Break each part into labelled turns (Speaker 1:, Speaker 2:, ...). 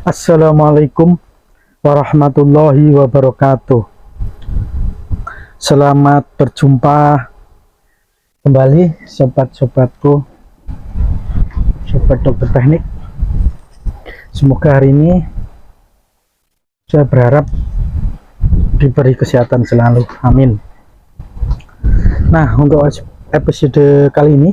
Speaker 1: Assalamualaikum warahmatullahi wabarakatuh. Selamat berjumpa kembali sobat-sobatku, sobat dokter teknik. Semoga hari ini saya berharap diberi kesehatan selalu, amin. Nah, untuk episode kali ini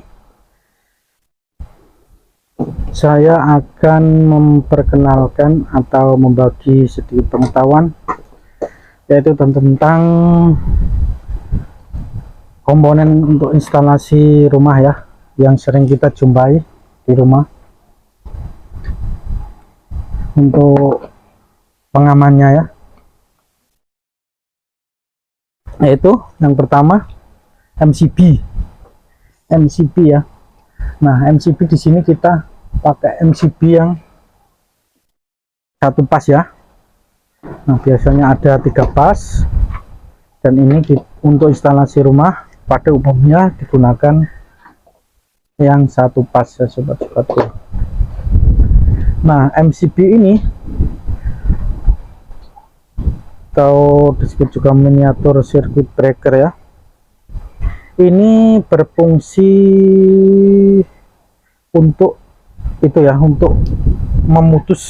Speaker 1: saya akan memperkenalkan atau membagi sedikit pengetahuan, yaitu tentang komponen untuk instalasi rumah ya, yang sering kita jumpai di rumah. Untuk pengamannya ya, yaitu yang pertama MCB ya. Nah, MCB di sini kita pakai MCB yang satu pas ya. Nah, biasanya ada 3 pas, dan ini untuk instalasi rumah pada umumnya digunakan yang satu pas ya sobat-sobatku. Nah, MCB ini atau disebut juga miniatur circuit breaker ya, ini berfungsi untuk itu ya, untuk memutus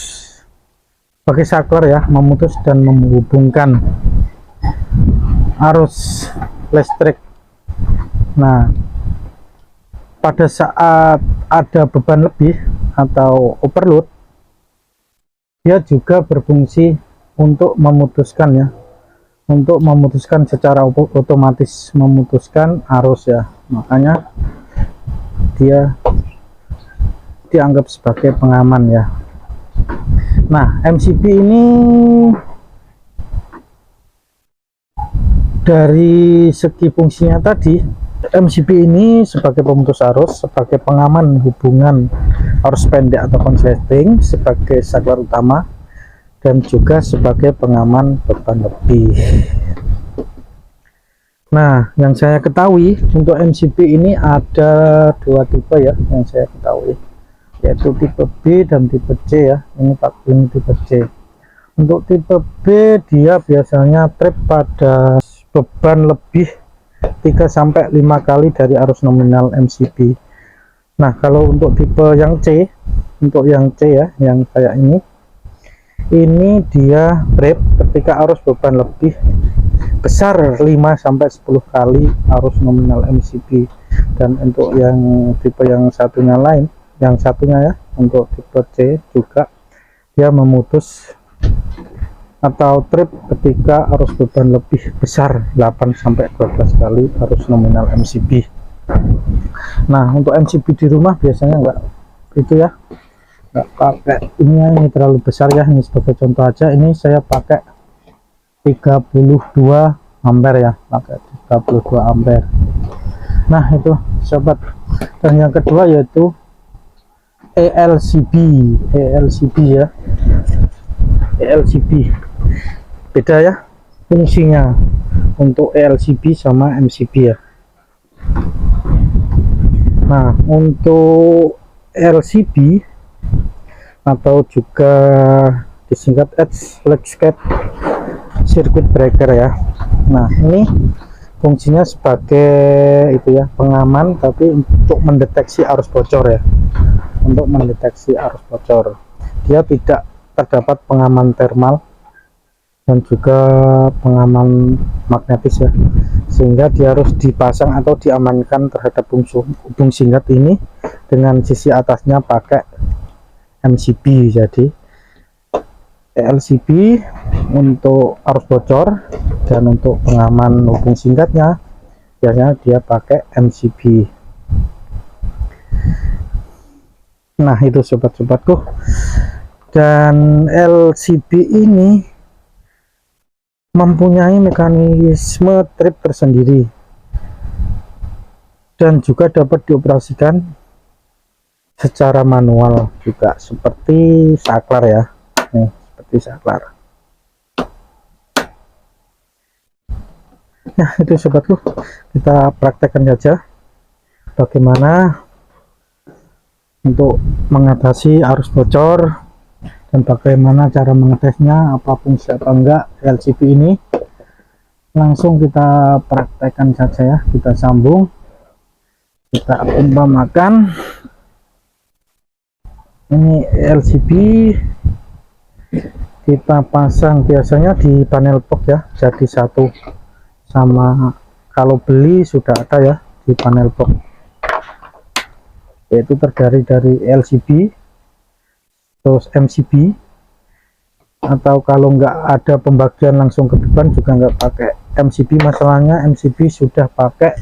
Speaker 1: pakai saklar ya, memutus dan menghubungkan arus listrik. Nah, pada saat ada beban lebih atau overload, dia juga berfungsi untuk memutuskan ya, untuk memutuskan secara otomatis, memutuskan arus ya. Makanya dia dianggap sebagai pengaman ya. Nah, MCB ini dari segi fungsinya tadi, MCB ini sebagai pemutus arus, sebagai pengaman hubungan arus pendek atau konsleting, sebagai saklar utama, dan juga sebagai pengaman beban lebih. Nah, yang saya ketahui untuk MCB ini ada 2 tipe ya, yang saya ketahui, yaitu tipe B dan tipe C ya. Ini tipe C. Untuk tipe B dia biasanya trip pada beban lebih 3-5 kali dari arus nominal MCB. Nah, kalau untuk tipe yang C, untuk yang C ya, yang kayak ini dia trip ketika arus beban lebih besar 5-10 kali arus nominal MCB. Dan untuk yang tipe yang satunya ya, untuk tipe C juga dia memutus atau trip ketika arus beban lebih besar 8-12 kali arus nominal MCB. Nah, untuk MCB di rumah biasanya enggak itu ya, enggak pakai ini terlalu besar ya. Ini sebagai contoh aja, ini saya pakai 32 ampere ya, pakai 32 ampere. Nah, itu sobat. Dan yang kedua yaitu ELCB ya, ELCB beda ya fungsinya untuk ELCB sama MCB ya. Nah, untuk ELCB atau juga disingkat Edge circuit breaker ya. Nah, ini fungsinya sebagai itu ya, pengaman, tapi untuk mendeteksi arus bocor ya, untuk mendeteksi arus bocor. Dia tidak terdapat pengaman thermal dan juga pengaman magnetis ya, sehingga dia harus dipasang atau diamankan terhadap hubung singkat ini dengan sisi atasnya pakai MCB. Jadi ELCB untuk arus bocor, dan untuk pengaman hubung singkatnya biasanya dia pakai MCB. Nah, itu sobat-sobatku. Dan LCB ini mempunyai mekanisme trip tersendiri dan juga dapat dioperasikan secara manual juga, seperti saklar ya. Nih, seperti saklar. Nah, itu sobatku, kita praktekkan saja bagaimana untuk mengatasi arus bocor dan bagaimana cara mengetesnya, apa fungsi apa enggak LCP ini. Langsung kita praktekkan saja ya, kita sambung, kita umpamakan ini LCP kita pasang biasanya di panel box ya, jadi satu sama, kalau beli sudah ada ya di panel box, yaitu terdiri dari LCB terus MCB, atau kalau nggak ada pembagian langsung ke depan juga nggak pakai MCB. Masalahnya MCB sudah pakai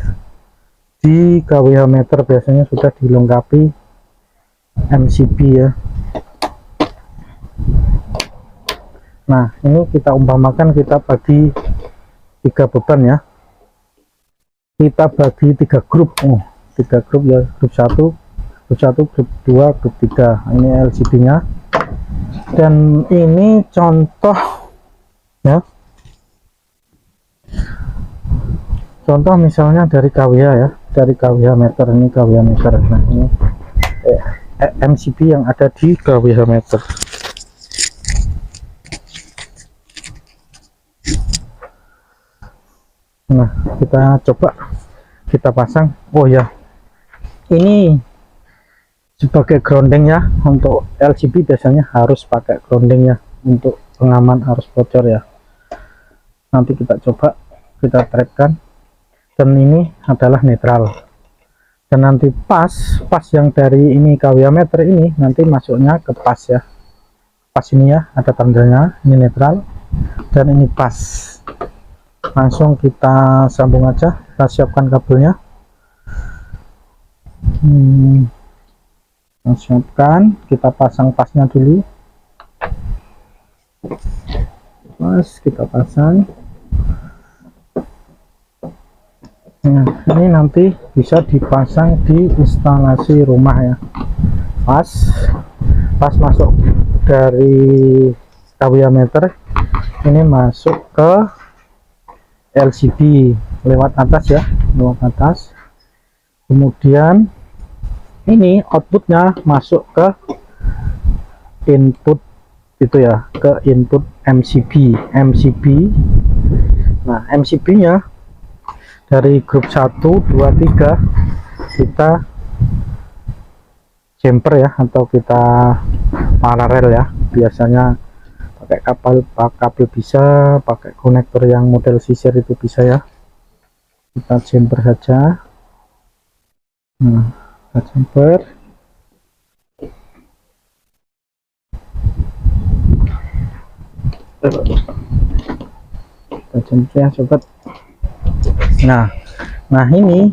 Speaker 1: di KWH meter, biasanya sudah dilengkapi MCB ya. Nah ini kita umpamakan kita bagi 3 beban ya, kita bagi 3 grup, 3 grup ya, grup 1, grup 2, grup 3. Ini LCB nya, dan ini contoh ya, contoh misalnya dari KWH ya, dari KWH meter, ini KWH meter. Nah ini MCB yang ada di KWH meter. Nah kita coba kita pasang. Oh ya, ini sebagai grounding ya, untuk LCB biasanya harus pakai grounding ya, untuk pengaman arus bocor ya. Nanti kita coba kita terapkan, dan ini adalah netral, dan nanti pas yang dari ini KWH meter ini nanti masuknya ke pas ya, pas ini ya, ada tandanya ini netral dan ini pas. Langsung kita sambung aja, kita siapkan kabelnya. Kita siapkan, kita pasang pasnya dulu. Pas kita pasang. Nah ini nanti bisa dipasang di instalasi rumah ya. Pas masuk dari KWH meter ini masuk ke LCB lewat atas ya, lewat atas. Kemudian ini outputnya masuk ke input itu ya, ke input MCB. Nah MCB nya dari grup 1, 2, 3 kita jumper ya, atau kita paralel ya, biasanya pakai kabel bisa, pakai konektor yang model sisir itu bisa ya. Kita jumper saja. Nah kita jumper. Kita jumper ya sobat. Nah ini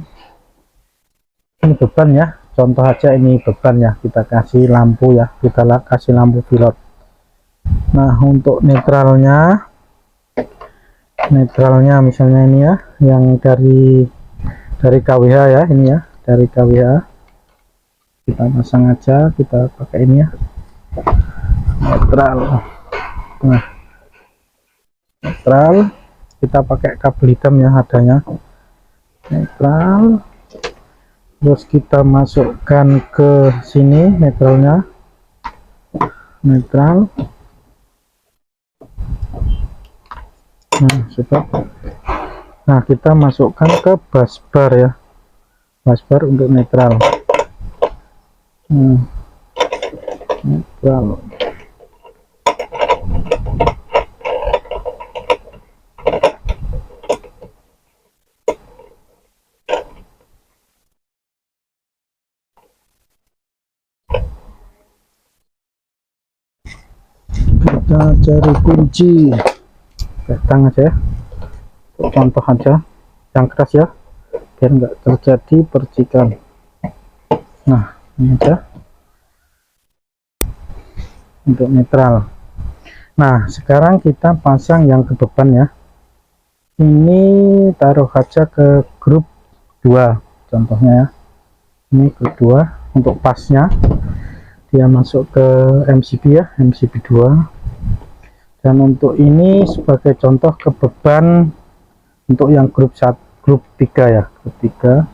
Speaker 1: beban ya, contoh aja ini beban ya, kita kasih lampu ya, kita kasih lampu pilot. Nah untuk netralnya misalnya ini ya, yang dari KWH ya, ini ya dari KWH, kita pasang aja, kita pakai ini ya, netral. Nah netral kita pakai kabel hitam ya, adanya netral, terus kita masukkan ke sini netralnya, netral. Nah kita masukkan ke busbar ya, busbar untuk netral. Netral. Kita cari kunci, petang aja ya, contoh aja yang keras ya, biar nggak terjadi percikan. Nah ini aja untuk netral. Nah sekarang kita pasang yang ke beban ya, ini taruh aja ke grup 2 contohnya ya, ini grup 2 untuk pasnya, dia masuk ke MCB ya, MCB 2. Dan untuk ini sebagai contoh ke beban untuk yang grup 3 ya, grup 3.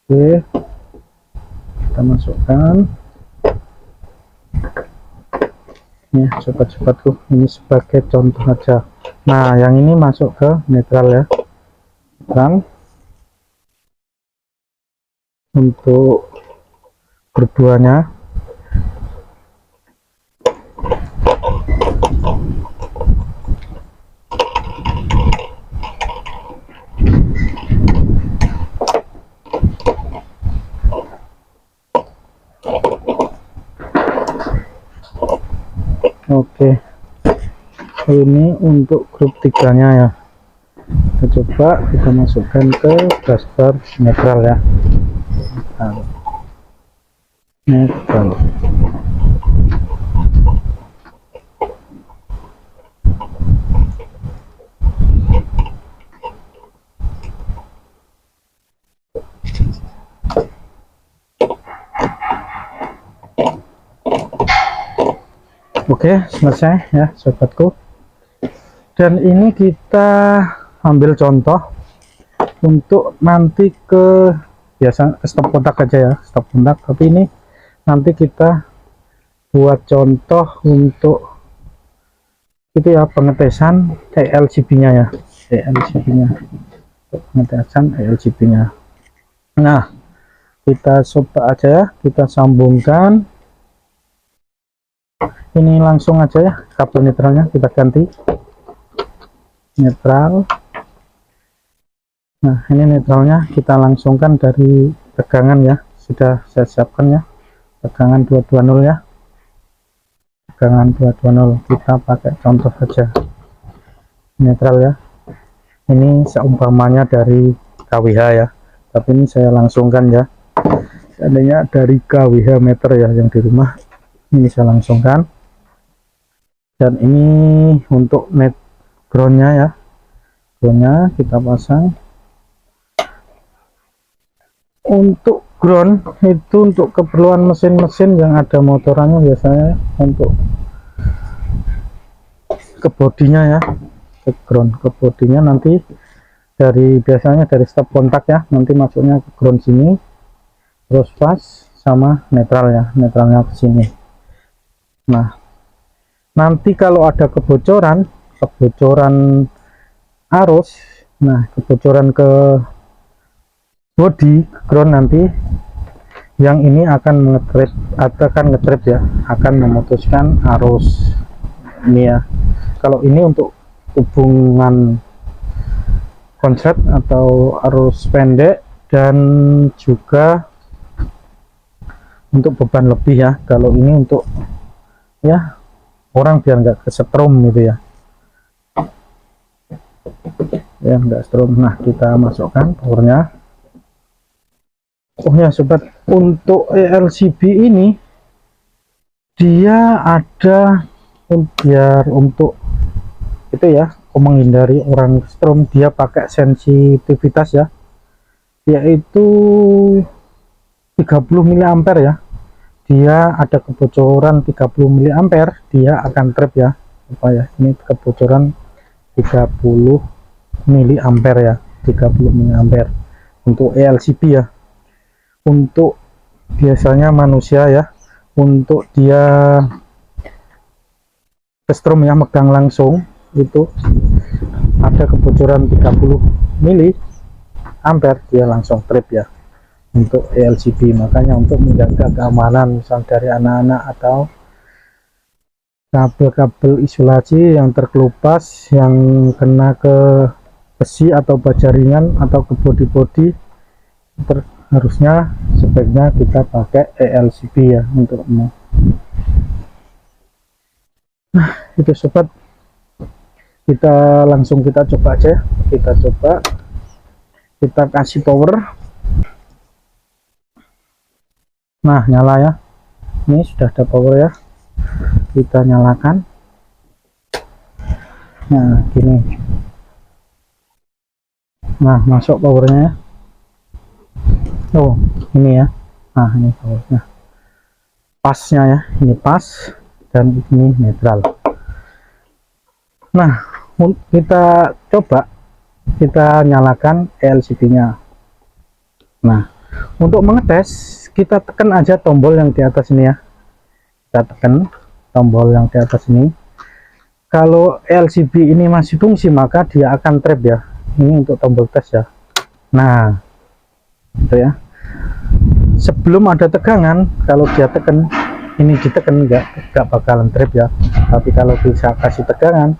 Speaker 1: Oke, kita masukkan ya sobat-sobatku, ini sebagai contoh aja. Nah, yang ini masuk ke netral ya, netral untuk berduanya. Oke, ini untuk grup 3 nya ya. Kita coba kita masukkan ke dashboard netral ya. Netral. Oke, selesai ya sobatku. Dan ini kita ambil contoh untuk nanti ke biasa stop kontak aja ya, stop kontak. Tapi ini nanti kita buat contoh untuk itu ya, pengetesan LCB nya ya, LCB nya, pengetesan LCB nya. Nah, kita coba aja ya, kita sambungkan ini langsung aja ya, kabel netralnya kita ganti netral. Nah, ini netralnya kita langsungkan dari tegangan ya, sudah saya siapkan ya, tegangan 220 ya, tegangan 220. Kita pakai contoh saja netral ya, ini seumpamanya dari kWh ya, tapi ini saya langsungkan ya, seandainya dari kWh meter ya yang di rumah, ini saya langsungkan. Dan ini untuk net groundnya ya, groundnya kita pasang. Untuk ground itu untuk keperluan mesin-mesin yang ada motorannya, biasanya untuk ke bodinya ya, ke ground, ke bodinya nanti dari biasanya dari stop kontak ya, nanti masuknya ke ground sini, terus pas sama netral ya, netralnya ke sini. Nah, nanti kalau ada kebocoran arus, nah kebocoran ke body ground, nanti yang ini akan ngetrip ya, akan memutuskan arus ini ya. Kalau ini untuk hubungan konslet atau arus pendek, dan juga untuk beban lebih ya. Kalau ini untuk ya orang biar nggak kesetrum gitu ya, nggak setrum. Nah, kita masukkan powernya. Oh ya sobat, untuk LCB ini dia ada biar untuk itu ya, menghindari orang strom, dia pakai sensitivitas ya, yaitu 30 mA ya. Dia ada kebocoran 30 mA, dia akan trip ya. Apa ya, ini kebocoran 30 mA ya, 30 mA untuk LCB ya. Untuk biasanya manusia ya, untuk dia strom ya, megang langsung itu ada kebocoran 30 mA, dia langsung trip ya untuk LCB. Makanya untuk menjaga keamanan misal dari anak-anak atau kabel-kabel isolasi yang terkelupas, yang kena ke besi atau baja ringan atau ke bodi-bodi, harusnya sebaiknya kita pakai LCB ya untuk nah itu sobat. Kita langsung kita coba aja, kita coba, kita kasih power. Nah, nyala ya, ini sudah ada power ya, kita nyalakan. Nah gini, nah masuk powernya ya. Oh ini ya, nah ini powernya, pasnya ya, ini pas dan ini netral. Nah, kita coba kita nyalakan LCD nya. Nah, Untuk mengetes, kita tekan aja tombol yang di atas ini ya. Kita tekan tombol yang di atas ini. Kalau LCB ini masih fungsi, maka dia akan trap ya. Ini untuk tombol tes ya. Nah, itu ya. Sebelum ada tegangan, kalau dia tekan, ini ditekan nggak bakalan trap ya. Tapi kalau bisa kasih tegangan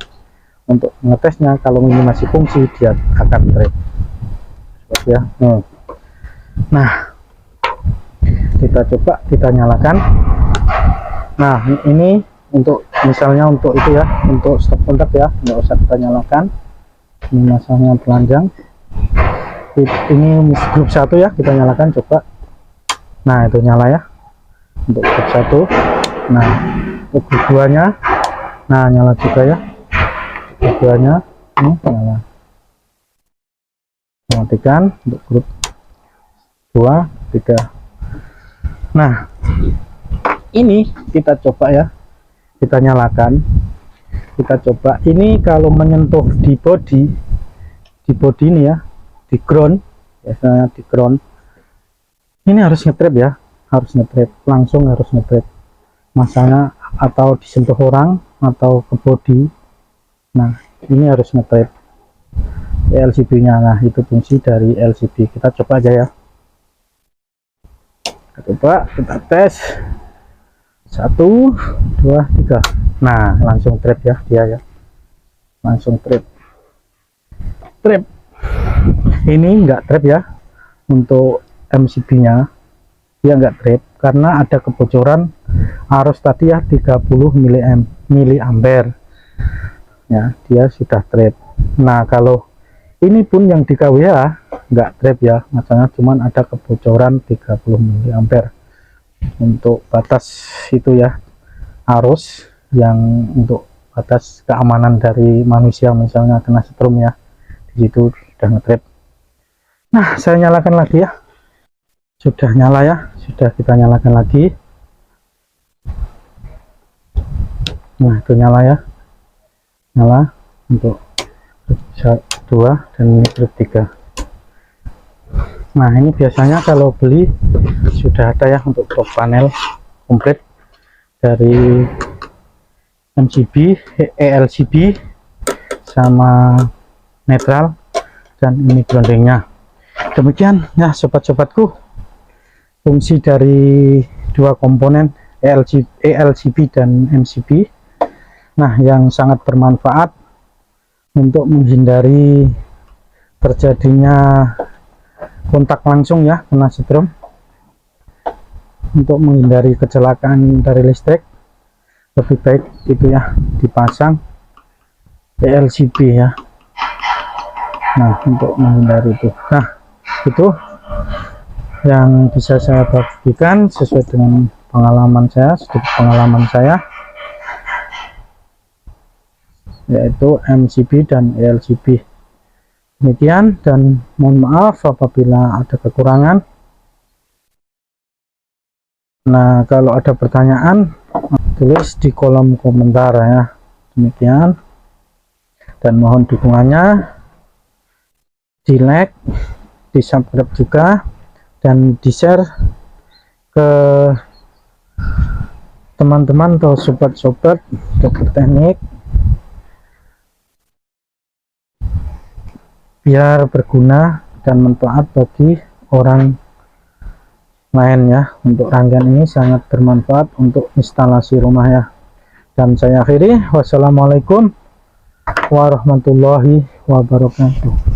Speaker 1: untuk ngetesnya, kalau ini masih fungsi, dia akan trap ya. Nah, kita coba kita nyalakan. Nah, ini untuk misalnya untuk itu ya, untuk stop kontak ya, nggak usah kita nyalakan. Ini masanya telanjang. Ini grup 1 ya, kita nyalakan coba. Nah, itu nyala ya untuk grup 1. Nah, untuk grup 2 nya, nah nyala juga ya. Grup 2 nya ini nyala. Matikan untuk grup 2, 3. Nah, ini kita coba ya, kita nyalakan, kita coba. Ini kalau menyentuh di body ini ya, di ground, biasanya di ground, ini harus ngetrap ya, harus ngetrap, langsung harus ngetrap masanya, atau disentuh orang atau ke body. Nah, ini harus ngetrap LCB nya. Nah, itu fungsi dari LCB. Kita coba aja ya, kita coba, kita tes 1, 2, 3. Nah, langsung trap ya dia ya, langsung trap. Ini enggak trap ya, untuk MCB nya dia enggak trap karena ada kebocoran arus tadi ya, 30 miliampere ya, dia sudah trap. Nah, kalau ini pun yang di KWH enggak trap ya, makanya cuman ada kebocoran 30 miliampere untuk batas itu ya, arus yang untuk batas keamanan dari manusia, misalnya kena setrum ya, di situ sudah ngetrap. Nah, saya nyalakan lagi ya, sudah nyala ya, sudah kita nyalakan lagi. Nah, itu nyala ya, nyala untuk grup 2 dan ini grup 3. Nah, ini biasanya kalau beli sudah ada ya untuk top panel komplit dari MCB, ELCB sama netral, dan ini groundingnya. Demikian ya sobat-sobatku, fungsi dari dua komponen ELCB dan MCB, nah yang sangat bermanfaat untuk menghindari terjadinya kontak langsung ya, kena setrum, untuk menghindari kecelakaan dari listrik. Lebih baik itu ya dipasang ELCB ya. Nah, untuk menghindari itu. Nah, itu yang bisa saya bagikan sesuai dengan pengalaman saya, sedikit pengalaman saya, yaitu MCB dan ELCB. Demikian, dan mohon maaf apabila ada kekurangan. Nah, kalau ada pertanyaan tulis di kolom komentar ya. Demikian, dan mohon dukungannya, di like, di subscribe juga, dan di share ke teman-teman atau sobat-sobat dokter teknik, biar berguna dan manfaat bagi orang lain ya. Untuk rangkaian ini sangat bermanfaat untuk instalasi rumah ya. Dan saya akhiri, wassalamualaikum warahmatullahi wabarakatuh.